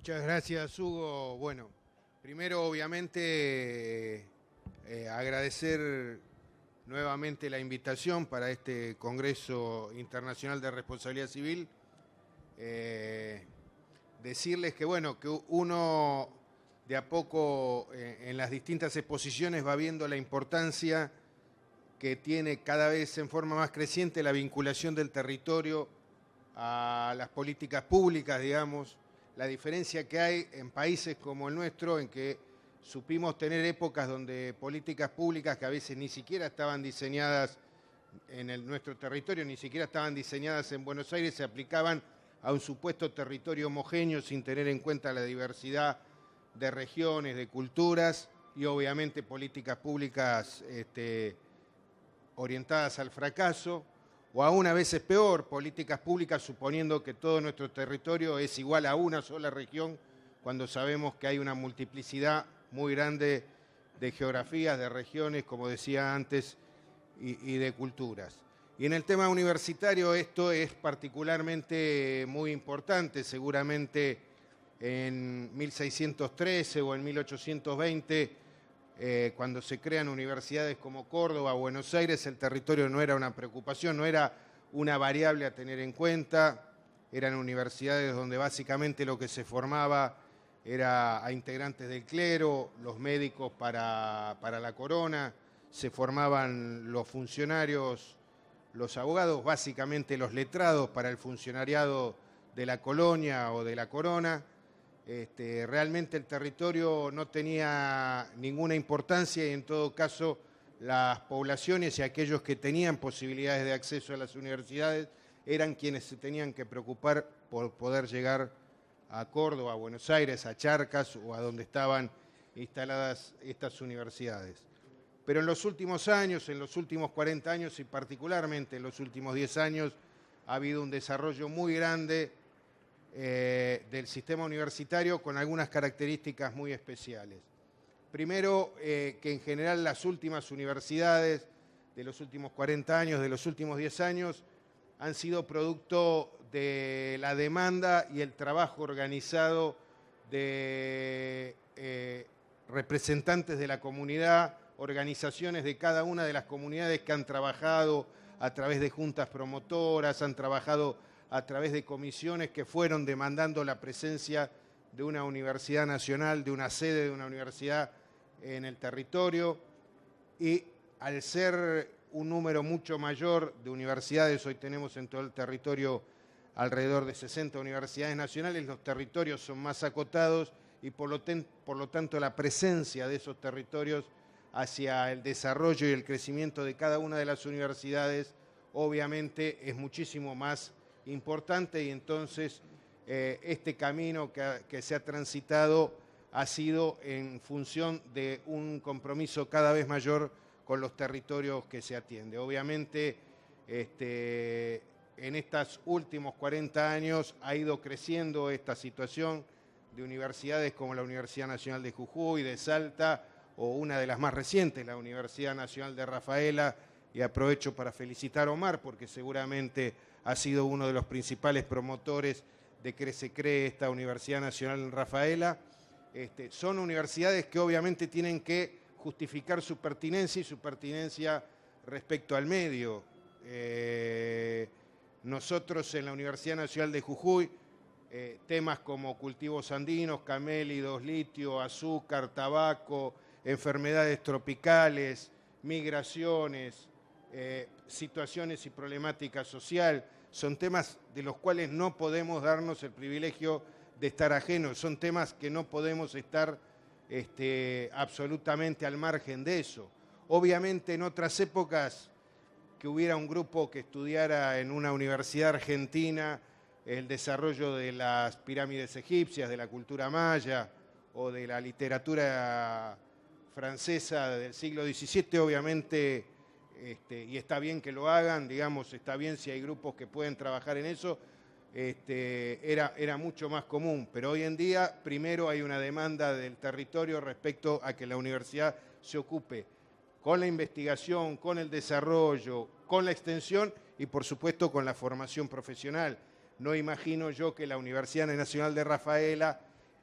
Muchas gracias, Hugo. Bueno, primero, obviamente, agradecer nuevamente la invitación para este Congreso Internacional de Responsabilidad Civil. Decirles que, bueno, que uno de a poco en las distintas exposiciones va viendo la importancia que tiene cada vez en forma más creciente la vinculación del territorio a las políticas públicas, digamos, la diferencia que hay en países como el nuestro, en que supimos tener épocas donde políticas públicas que a veces ni siquiera estaban diseñadas en nuestro territorio, ni siquiera estaban diseñadas en Buenos Aires, se aplicaban a un supuesto territorio homogéneo sin tener en cuenta la diversidad de regiones, de culturas y obviamente políticas públicas orientadas al fracaso, o aún a veces peor, políticas públicas suponiendo que todo nuestro territorio es igual a una sola región, cuando sabemos que hay una multiplicidad muy grande de geografías, de regiones, como decía antes, y de culturas. Y en el tema universitario esto es particularmente muy importante, seguramente en 1613 o en 1820, cuando se crean universidades como Córdoba o Buenos Aires, el territorio no era una preocupación, no era una variable a tener en cuenta, eran universidades donde básicamente lo que se formaba era a integrantes del clero, los médicos para la corona, se formaban los funcionarios, los abogados, básicamente los letrados para el funcionariado de la colonia o de la corona. Realmente el territorio no tenía ninguna importancia y en todo caso las poblaciones y aquellos que tenían posibilidades de acceso a las universidades eran quienes se tenían que preocupar por poder llegar a Córdoba, a Buenos Aires, a Charcas o a donde estaban instaladas estas universidades. Pero en los últimos años, en los últimos 40 años y particularmente en los últimos 10 años, ha habido un desarrollo muy grande del sistema universitario con algunas características muy especiales. Primero, que en general las últimas universidades de los últimos 40 años, de los últimos 10 años, han sido producto de la demanda y el trabajo organizado de representantes de la comunidad, organizaciones de cada una de las comunidades que han trabajado a través de juntas promotoras, han trabajado a través de comisiones que fueron demandando la presencia de una universidad nacional, de una sede de una universidad en el territorio. Y al ser un número mucho mayor de universidades, hoy tenemos en todo el territorio alrededor de 60 universidades nacionales, los territorios son más acotados y por lo tanto la presencia de esos territorios hacia el desarrollo y el crecimiento de cada una de las universidades obviamente es muchísimo más importante y entonces este camino que se ha transitado ha sido en función de un compromiso cada vez mayor con los territorios que se atiende. Obviamente en estos últimos 40 años ha ido creciendo esta situación de universidades como la Universidad Nacional de Jujuy, de Salta o una de las más recientes, la Universidad Nacional de Rafaela, y aprovecho para felicitar a Omar porque seguramente ha sido uno de los principales promotores de que se cree esta Universidad Nacional en Rafaela. Son universidades que obviamente tienen que justificar su pertinencia y su pertinencia respecto al medio. Nosotros en la Universidad Nacional de Jujuy, temas como cultivos andinos, camélidos, litio, azúcar, tabaco, enfermedades tropicales, migraciones, situaciones y problemática social, son temas de los cuales no podemos darnos el privilegio de estar ajenos, son temas que no podemos estar absolutamente al margen de eso. Obviamente en otras épocas que hubiera un grupo que estudiara en una universidad argentina el desarrollo de las pirámides egipcias, de la cultura maya o de la literatura francesa del siglo XVII, obviamente, y está bien que lo hagan, digamos, está bien si hay grupos que pueden trabajar en eso, era mucho más común. Pero hoy en día, primero hay una demanda del territorio respecto a que la universidad se ocupe con la investigación, con el desarrollo, con la extensión y, por supuesto, con la formación profesional. No imagino yo que la Universidad Nacional de Rafaela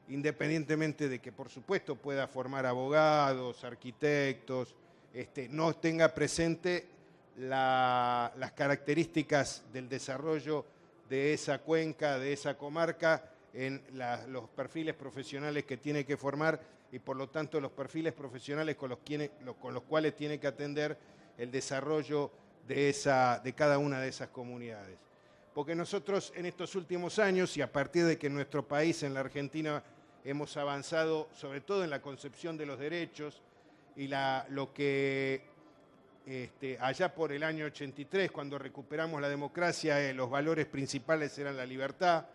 independientemente de que, por supuesto, pueda formar abogados, arquitectos, no tenga presente las características del desarrollo de esa cuenca, de esa comarca, en los perfiles profesionales que tiene que formar y por lo tanto los perfiles profesionales con los cuales tiene que atender el desarrollo de cada una de esas comunidades. Porque nosotros en estos últimos años, y a partir de que en nuestro país, en la Argentina, hemos avanzado sobre todo en la concepción de los derechos y lo que allá por el año 83, cuando recuperamos la democracia, los valores principales eran la libertad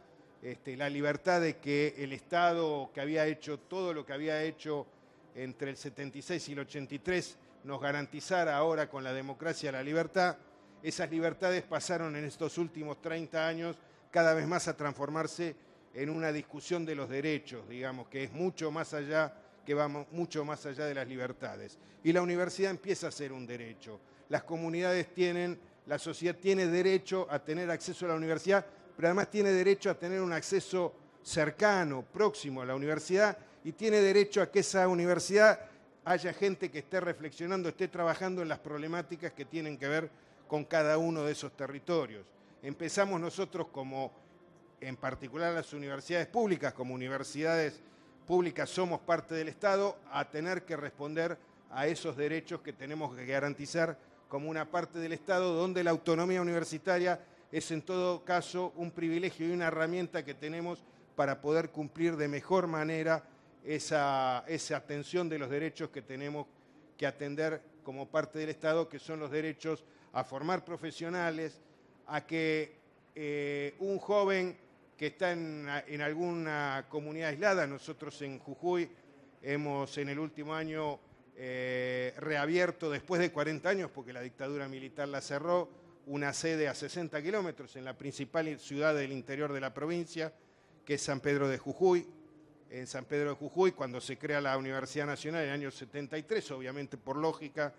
de que el Estado, que había hecho todo lo que había hecho entre el 76 y el 83, nos garantizara ahora con la democracia la libertad. Esas libertades pasaron en estos últimos 30 años cada vez más a transformarse en una discusión de los derechos, digamos, que es mucho más allá, que va mucho más allá de las libertades. Y la universidad empieza a ser un derecho. Las comunidades la sociedad tiene derecho a tener acceso a la universidad, pero además tiene derecho a tener un acceso cercano, próximo a la universidad, y tiene derecho a que esa universidad haya gente que esté reflexionando, esté trabajando en las problemáticas que tienen que ver con cada uno de esos territorios. Empezamos nosotros en particular las universidades públicas, como universidades públicas somos parte del Estado, a tener que responder a esos derechos que tenemos que garantizar como una parte del Estado, donde la autonomía universitaria es en todo caso un privilegio y una herramienta que tenemos para poder cumplir de mejor manera esa atención de los derechos que tenemos que atender como parte del Estado, que son los derechos a formar profesionales, a que un joven que está en alguna comunidad aislada, nosotros en Jujuy hemos en el último año reabierto, después de 40 años, porque la dictadura militar la cerró, una sede a 60 kilómetros en la principal ciudad del interior de la provincia, que es San Pedro de Jujuy. En San Pedro de Jujuy, cuando se crea la Universidad Nacional en el año 73, obviamente por lógica,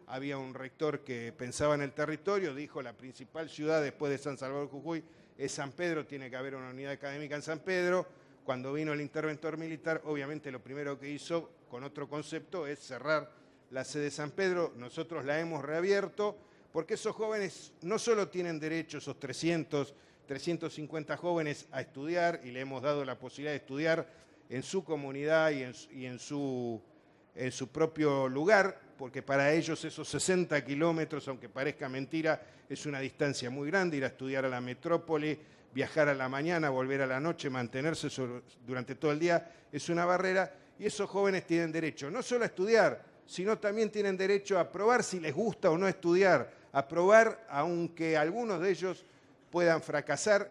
había un rector que pensaba en el territorio, dijo la principal ciudad después de San Salvador de Jujuy es San Pedro, tiene que haber una unidad académica en San Pedro. Cuando vino el interventor militar, obviamente lo primero que hizo, con otro concepto, es cerrar la sede de San Pedro. Nosotros la hemos reabierto porque esos jóvenes no solo tienen derecho, esos 350 jóvenes, a estudiar, y le hemos dado la posibilidad de estudiar en su comunidad y en su propio lugar, porque para ellos esos 60 kilómetros, aunque parezca mentira, es una distancia muy grande, ir a estudiar a la metrópoli, viajar a la mañana, volver a la noche, mantenerse durante todo el día, es una barrera, y esos jóvenes tienen derecho no solo a estudiar, sino también tienen derecho a probar si les gusta o no estudiar, a probar, aunque algunos de ellos puedan fracasar.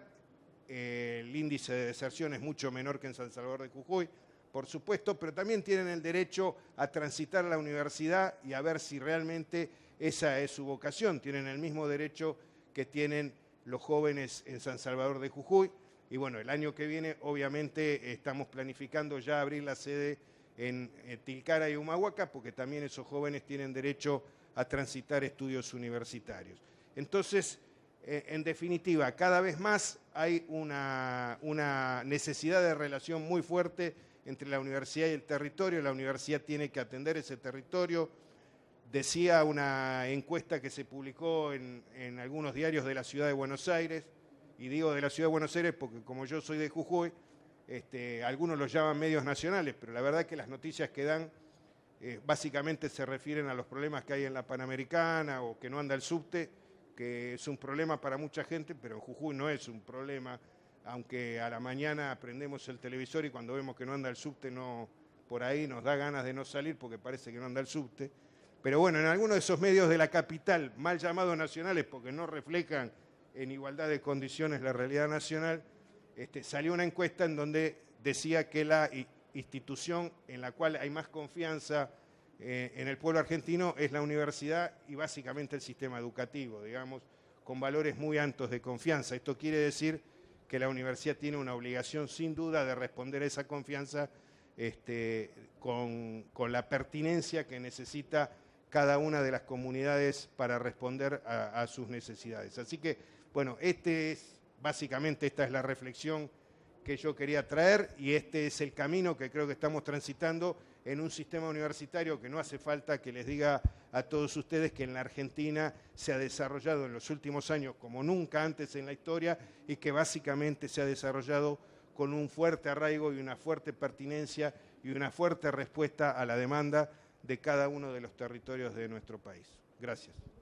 El índice de deserción es mucho menor que en San Salvador de Jujuy, por supuesto, pero también tienen el derecho a transitar la universidad y a ver si realmente esa es su vocación. Tienen el mismo derecho que tienen los jóvenes en San Salvador de Jujuy. Y bueno, el año que viene, obviamente, estamos planificando ya abrir la sede en Tilcara y Humahuaca, porque también esos jóvenes tienen derecho a transitar estudios universitarios. Entonces, en definitiva, cada vez más hay una necesidad de relación muy fuerte entre la universidad y el territorio. La universidad tiene que atender ese territorio. Decía una encuesta que se publicó en algunos diarios de la ciudad de Buenos Aires, y digo de la ciudad de Buenos Aires porque como yo soy de Jujuy, algunos los llaman medios nacionales, pero la verdad es que las noticias que dan básicamente se refieren a los problemas que hay en la Panamericana o que no anda el subte, que es un problema para mucha gente, pero en Jujuy no es un problema, aunque a la mañana prendemos el televisor y cuando vemos que no anda el subte, por ahí nos da ganas de no salir porque parece que no anda el subte. Pero bueno, en algunos de esos medios de la capital, mal llamados nacionales porque no reflejan en igualdad de condiciones la realidad nacional, salió una encuesta en donde decía que la institución en la cual hay más confianza en el pueblo argentino es la universidad y básicamente el sistema educativo, digamos, con valores muy altos de confianza. Esto quiere decir que la universidad tiene una obligación sin duda de responder a esa confianza con la pertinencia que necesita cada una de las comunidades para responder a sus necesidades. Así que, bueno, básicamente esta es la reflexión que yo quería traer, y este es el camino que creo que estamos transitando en un sistema universitario que no hace falta que les diga a todos ustedes que en la Argentina se ha desarrollado en los últimos años como nunca antes en la historia y que básicamente se ha desarrollado con un fuerte arraigo y una fuerte pertinencia y una fuerte respuesta a la demanda de cada uno de los territorios de nuestro país. Gracias.